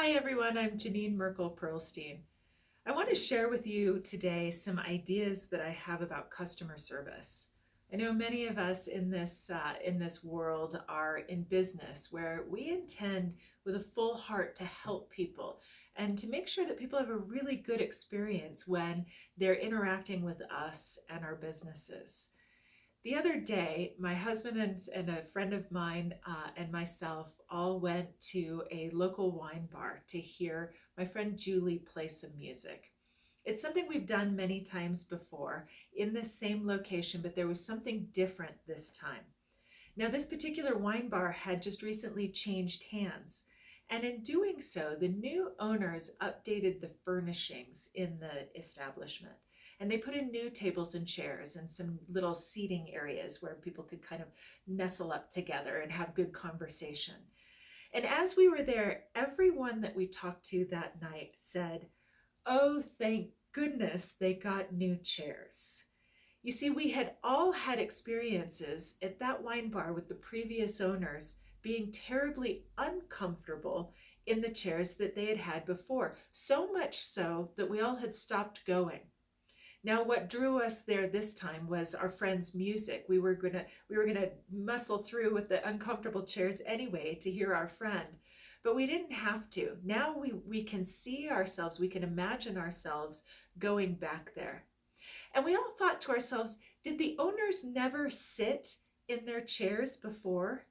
Hi everyone, I'm Jenean Merkel Perelstein. I want to share with you today some ideas that I have about customer service. I know many of us in this world are in business where we intend with a full heart to help people and to make sure that people have a really good experience when they're interacting with us and our businesses. The other day, my husband and a friend of mine and myself all went to a local wine bar to hear my friend Julie play some music. It's something we've done many times before in this same location, but there was something different this time. Now, this particular wine bar had just recently changed hands. And in doing so, the new owners updated the furnishings in the establishment. And they put in new tables and chairs and some little seating areas where people could kind of nestle up together and have good conversation. And as we were there, everyone that we talked to that night said, "Oh, thank goodness they got new chairs." You see, we had all had experiences at that wine bar with the previous owners being terribly uncomfortable in the chairs that they had had before, so much so that we all had stopped going. Now, what drew us there this time was our friend's music. We were gonna muscle through with the uncomfortable chairs anyway to hear our friend, but we didn't have to. Now we can see ourselves, we can imagine ourselves going back there. And we all thought to ourselves, did the owners never sit in their chairs before?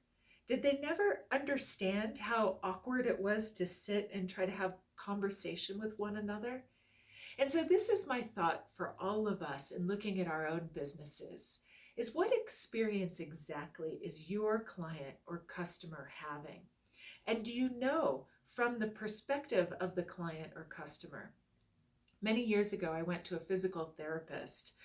Did they never understand how awkward it was to sit and try to have conversation with one another? And so this is my thought for all of us in looking at our own businesses, is what experience exactly is your client or customer having? And do you know from the perspective of the client or customer? Many years ago, I went to a physical therapist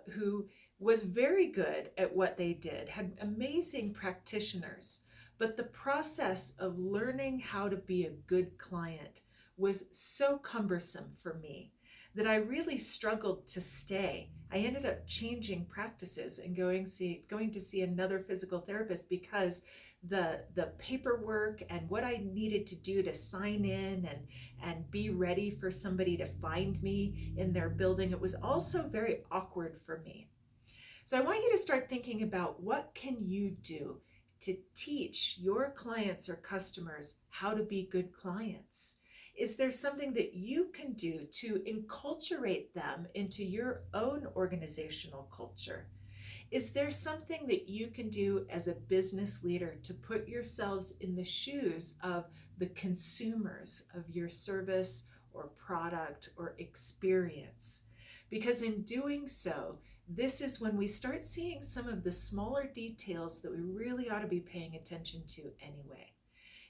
who was very good at what they did, had amazing practitioners, but the process of learning how to be a good client was so cumbersome for me that I really struggled to stay. I ended up changing practices and going to see another physical therapist because the paperwork and what I needed to do to sign in and be ready for somebody to find me in their building, it was also very awkward for me. So I want you to start thinking about what can you do to teach your clients or customers how to be good clients. Is there something that you can do to enculturate them into your own organizational culture? Is there something that you can do as a business leader to put yourselves in the shoes of the consumers of your service or product or experience? Because in doing so, this is when we start seeing some of the smaller details that we really ought to be paying attention to anyway.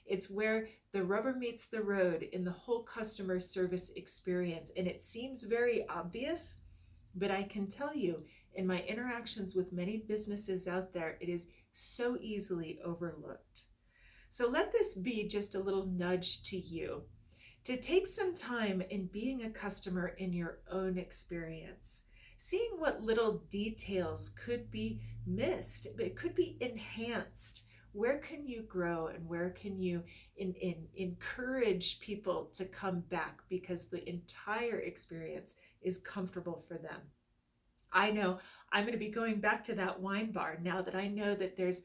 It's where the rubber meets the road in the whole customer service experience. And it seems very obvious, but I can tell you in my interactions with many businesses out there, it is so easily overlooked. So let this be just a little nudge to you to take some time in being a customer in your own experience, seeing what little details could be missed, but it could be enhanced. Where can you grow and where can you encourage people to come back because the entire experience is comfortable for them? I know I'm going to be going back to that wine bar now that I know that there's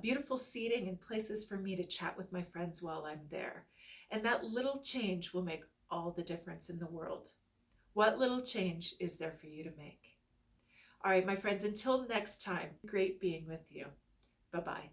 beautiful seating and places for me to chat with my friends while I'm there. And that little change will make all the difference in the world. What little change is there for you to make? All right, my friends, until next time, great being with you. Bye-bye.